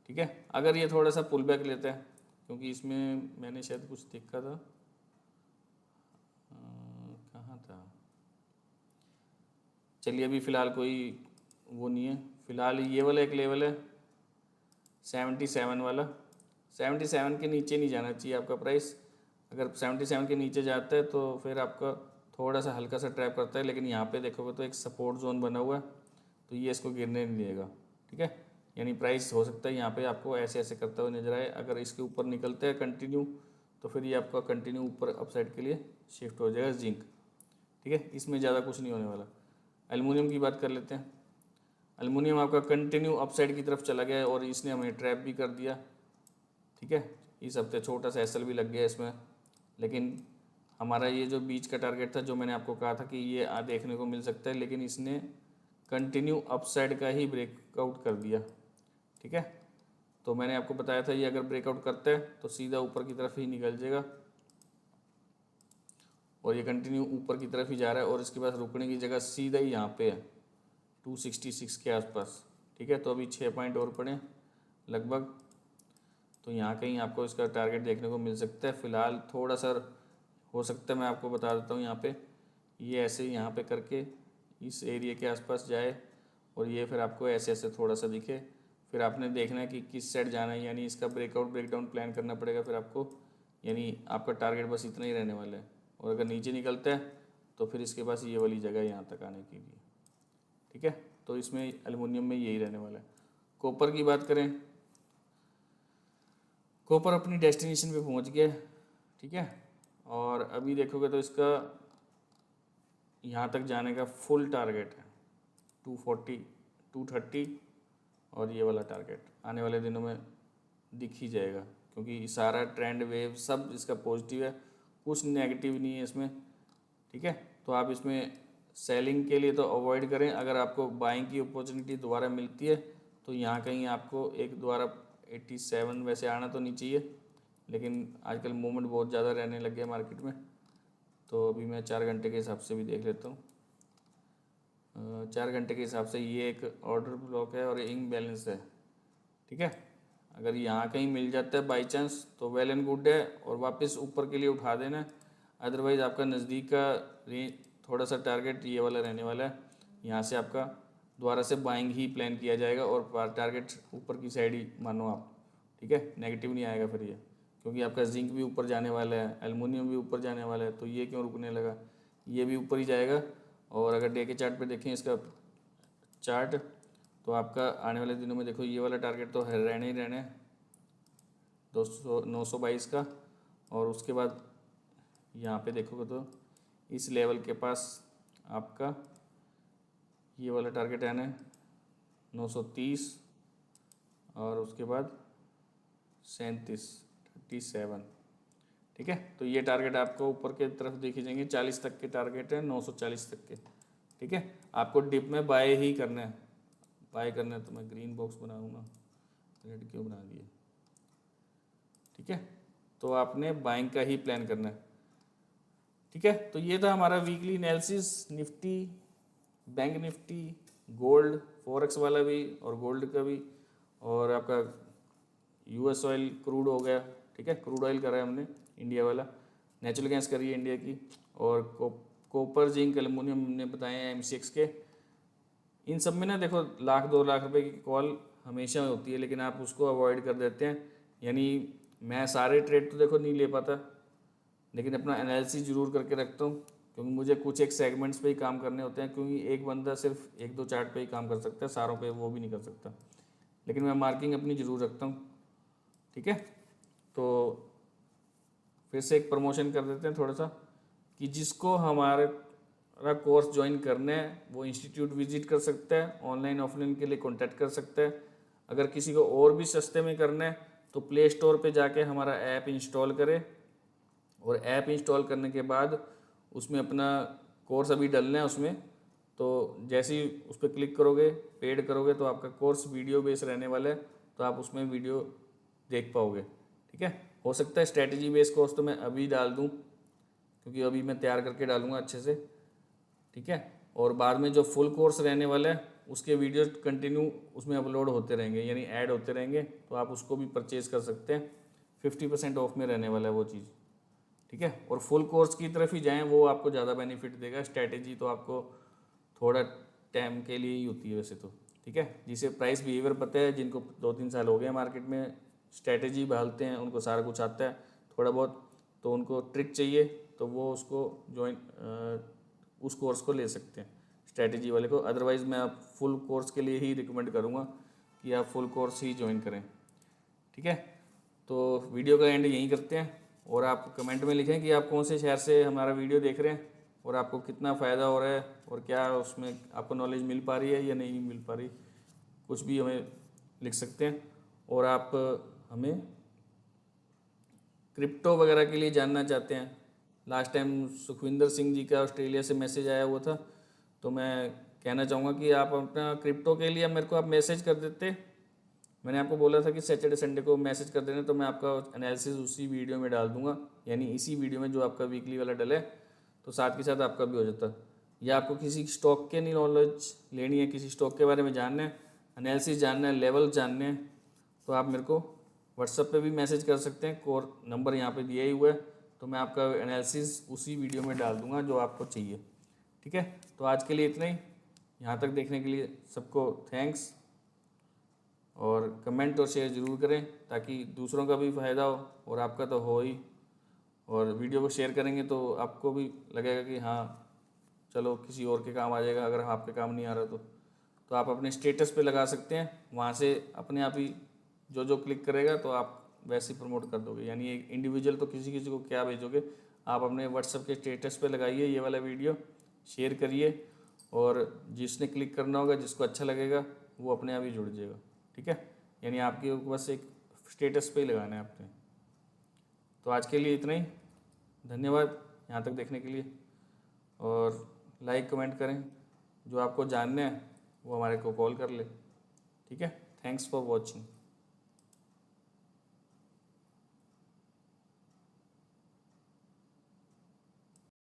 S1: ठीक है। अगर ये थोड़ा सा पुल बैक लेता है, क्योंकि इसमें मैंने शायद कुछ देखा था, कहाँ था, चलिए अभी फ़िलहाल कोई वो नहीं है। फ़िलहाल ये वाला एक लेवल है 77 वाला, 77 के नीचे नहीं जाना चाहिए आपका प्राइस। अगर 77 के नीचे जाता है तो फिर आपका थोड़ा सा हल्का सा ट्रैप करता है, लेकिन यहाँ पे देखोगे तो एक सपोर्ट जोन बना हुआ है, तो ये इसको गिरने नहीं देगा, ठीक है। यानी प्राइस हो सकता है यहाँ पे आपको ऐसे ऐसे करता हुआ नजर आए। अगर इसके ऊपर निकलता है कंटिन्यू तो फिर ये आपका कंटिन्यू ऊपर अपसाइड के लिए शिफ्ट हो जाएगा जिंक, ठीक है। इसमें ज़्यादा कुछ नहीं होने वाला। एल्युमिनियम की बात कर लेते हैं। एल्युमिनियम आपका कंटिन्यू अपसाइड की तरफ चला गया है और इसने हमें ट्रैप भी कर दिया, ठीक है। इस हफ्ते छोटा सा एसएल भी लग गया इसमें, लेकिन हमारा ये जो बीच का टारगेट था, जो मैंने आपको कहा था कि ये देखने को मिल सकता है, लेकिन इसने कंटिन्यू अपसाइड का ही ब्रेकआउट कर दिया, ठीक है। तो मैंने आपको बताया था ये अगर ब्रेकआउट करता है तो सीधा ऊपर की तरफ ही निकल जाएगा, और ये कंटिन्यू ऊपर की तरफ ही जा रहा है, और इसके पास रुकने की जगह सीधा ही यहाँ पे है 266 के आसपास, ठीक है। तो अभी 6 पॉइंट और पड़े लगभग, तो यहाँ कहीं आपको इसका टारगेट देखने को मिल सकता है। फ़िलहाल थोड़ा सा हो सकता है, मैं आपको बता देता हूँ, यहाँ पे ये ऐसे यहाँ पे करके इस एरिया के आसपास जाए और ये फिर आपको ऐसे ऐसे थोड़ा सा दिखे, फिर आपने देखना है कि किस साइड जाना है, यानी इसका ब्रेकआउट ब्रेकडाउन प्लान करना पड़ेगा फिर आपको, यानी आपका टारगेट बस इतना ही रहने वाला है। और अगर नीचे निकलता है तो फिर इसके पास ये वाली जगह है यहाँ तक आने के लिए, ठीक है। तो इसमें एल्युमिनियम में यही रहने वाला है। कॉपर की बात करें, कॉपर अपनी डेस्टिनेशन पे पहुंच गया, ठीक है। और अभी देखोगे तो इसका यहाँ तक जाने का फुल टारगेट है 240, 230, और ये वाला टारगेट आने वाले दिनों में दिख ही जाएगा, क्योंकि सारा ट्रेंड वेव सब इसका पॉजिटिव है, कुछ नेगेटिव नहीं है इसमें, ठीक है। तो आप इसमें सेलिंग के लिए तो अवॉइड करें। अगर आपको बाइंग की अपॉर्चुनिटी दोबारा मिलती है तो यहाँ कहीं आपको एक दोबारा 87 वैसे आना तो नहीं चाहिए, लेकिन आजकल मूवमेंट बहुत ज़्यादा रहने लग गया मार्केट में। तो अभी मैं 4 घंटे के हिसाब से भी देख लेता हूँ। 4 घंटे के हिसाब से ये एक ऑर्डर ब्लॉक है और इंग बैलेंस है, ठीक है। अगर यहाँ कहीं मिल जाता है बाई चांस तो वेल एंड गुड है, और वापस ऊपर के लिए उठा देना है। अदरवाइज़ आपका नज़दीक का रेंज थोड़ा सा टारगेट ये वाला रहने वाला है, यहाँ से आपका दोबारा से बाइंग ही प्लान किया जाएगा और टारगेट ऊपर की साइड ही मानो आप, ठीक है, नेगेटिव नहीं आएगा फिर ये, क्योंकि आपका जिंक भी ऊपर जाने वाला है, एल्युमिनियम भी ऊपर जाने वाला है, तो ये क्यों रुकने लगा, ये भी ऊपर ही जाएगा। और अगर डे के चार्ट पे देखें इसका चार्ट, तो आपका आने वाले दिनों में देखो ये वाला टारगेट तो है रहने ही रहने 922 का, और उसके बाद यहाँ पे देखोगे तो इस लेवल के पास आपका ये वाला टारगेट है ना 930, और उसके बाद 37, ठीक है। तो ये टारगेट आपको ऊपर के तरफ देखे जाएंगे, 40 तक के टारगेट है, 940 तक के, ठीक है। आपको डिप में बाय ही करना है, बाय करना है। तो मैं ग्रीन बॉक्स बनाऊंगा, रेड क्यों बना दिया, ठीक है। तो आपने बाइंग का ही प्लान करना है, ठीक है। तो ये था हमारा weekly analysis, Nifty, bank Nifty, gold, forex वाला भी और गोल्ड का भी, और आपका यूएस ऑयल क्रूड हो गया, ठीक है, क्रूड ऑयल करा है हमने इंडिया वाला, नेचुरल गैस करी है इंडिया की, और कॉपर, जिंक, एल्युमिनियम हमने बताए हैं एमसीएक्स के। इन सब में ना देखो 1-2 लाख रुपए की कॉल हमेशा होती है, लेकिन आप उसको अवॉइड कर देते हैं। यानी मैं सारे ट्रेड तो देखो नहीं ले पाता, लेकिन अपना एनालिसिस जरूर करके रखता हूँ, क्योंकि मुझे कुछ एक सेगमेंट्स पे ही काम करने होते हैं, क्योंकि एक बंदा सिर्फ 1-2 चार्ट पे ही काम कर सकता है, सारों पे वो भी नहीं कर सकता, लेकिन मैं मार्किंग अपनी ज़रूर रखता हूँ, ठीक है। तो फिर से एक प्रमोशन कर देते हैं थोड़ा सा, कि जिसको हमारा कोर्स ज्वाइन करना है वो इंस्टीट्यूट विजिट कर सकता है, ऑनलाइन ऑफलाइन के लिए कॉन्टैक्ट कर सकता है। अगर किसी को और भी सस्ते में करना है तो प्ले स्टोर पे जाके हमारा ऐप इंस्टॉल करें, और ऐप इंस्टॉल करने के बाद उसमें अपना कोर्स अभी डलना है उसमें, तो जैसे ही उस पर क्लिक करोगे, पेड करोगे, तो आपका कोर्स वीडियो बेस रहने वाला है, तो आप उसमें वीडियो देख पाओगे, ठीक है। हो सकता है स्ट्रैटेजी बेस कोर्स तो मैं अभी डाल दूं, क्योंकि अभी मैं तैयार करके डालूंगा अच्छे से, ठीक है। और बाद में जो फुल कोर्स रहने वाला है उसके वीडियो कंटिन्यू उसमें अपलोड होते रहेंगे, यानी ऐड होते रहेंगे, तो आप उसको भी परचेज़ कर सकते हैं। 50% ऑफ में रहने वाला है वो चीज़, ठीक है। और फुल कोर्स की तरफ ही जाएं, वो आपको ज़्यादा बेनिफिट देगा। स्ट्रैटेजी तो आपको थोड़ा टाइम के लिए ही होती है वैसे तो, ठीक है। जिसे प्राइस बिहेवियर पता है, जिनको 2-3 साल हो गए मार्केट में स्ट्रैटेजी भालते हैं, उनको सारा कुछ आता है थोड़ा बहुत, तो उनको ट्रिक चाहिए तो वो उसको ज्वाइन उस कोर्स को ले सकते हैं, स्ट्रैटेजी वाले को। अदरवाइज़ मैं आप फुल कोर्स के लिए ही रिकमेंड करूँगा कि आप फुल कोर्स ही ज्वाइन करें, ठीक है। तो वीडियो का एंड यहीं करते हैं, और आप कमेंट में लिखें कि आप कौन से शहर से हमारा वीडियो देख रहे हैं, और आपको कितना फ़ायदा हो रहा है, और क्या उसमें आपको नॉलेज मिल पा रही है या नहीं मिल पा रही, कुछ भी हमें लिख सकते हैं। और आप हमें क्रिप्टो वगैरह के लिए जानना चाहते हैं, लास्ट टाइम सुखविंदर सिंह जी का ऑस्ट्रेलिया से मैसेज आया हुआ था, तो मैं कहना चाहूँगा कि आप अपना क्रिप्टो के लिए मेरे को आप मैसेज कर देते। मैंने आपको बोला था कि सैटरडे संडे को मैसेज कर देना, तो मैं आपका एनालिसिस उसी वीडियो में डाल दूंगा, यानी इसी वीडियो में जो आपका वीकली वाला डले, तो साथ के साथ आपका भी हो जाता। या आपको किसी स्टॉक के नहीं नॉलेज लेनी है, किसी स्टॉक के बारे में जानना है, एनालिसिस जानना है, लेवल जानने हैं, तो आप मेरे को व्हाट्सएप पे भी मैसेज कर सकते हैं। कोर नंबर यहाँ पे दिया ही हुआ है, तो मैं आपका एनालिसिस उसी वीडियो में डाल दूंगा जो आपको चाहिए, ठीक है। तो आज के लिए इतना ही, यहाँ तक देखने के लिए सबको थैंक्स, और कमेंट और शेयर ज़रूर करें ताकि दूसरों का भी फ़ायदा हो और आपका तो हो ही। और वीडियो को शेयर करेंगे तो आपको भी लगेगा कि हाँ चलो किसी और के काम आ जाएगा, अगर आपके काम नहीं आ रहा तो आप अपने स्टेटस पे लगा सकते हैं, वहाँ से अपने आप ही जो जो क्लिक करेगा तो आप वैसे ही प्रमोट कर दोगे। यानी एक इंडिविजुअल तो किसी किसी को क्या भेजोगे, आप अपने व्हाट्सएप के स्टेटस पे लगाइए ये वाला वीडियो, शेयर करिए, और जिसने क्लिक करना होगा, जिसको अच्छा लगेगा, वो अपने आप ही जुड़ जाएगा, ठीक है। यानी आपकी बस एक स्टेटस पे ही लगाना है आपने। तो आज के लिए इतना ही, धन्यवाद यहाँ तक देखने के लिए, और लाइक कमेंट करें, जो आपको जानना है वो हमारे को कॉल कर ले, ठीक है। Thanks for watching.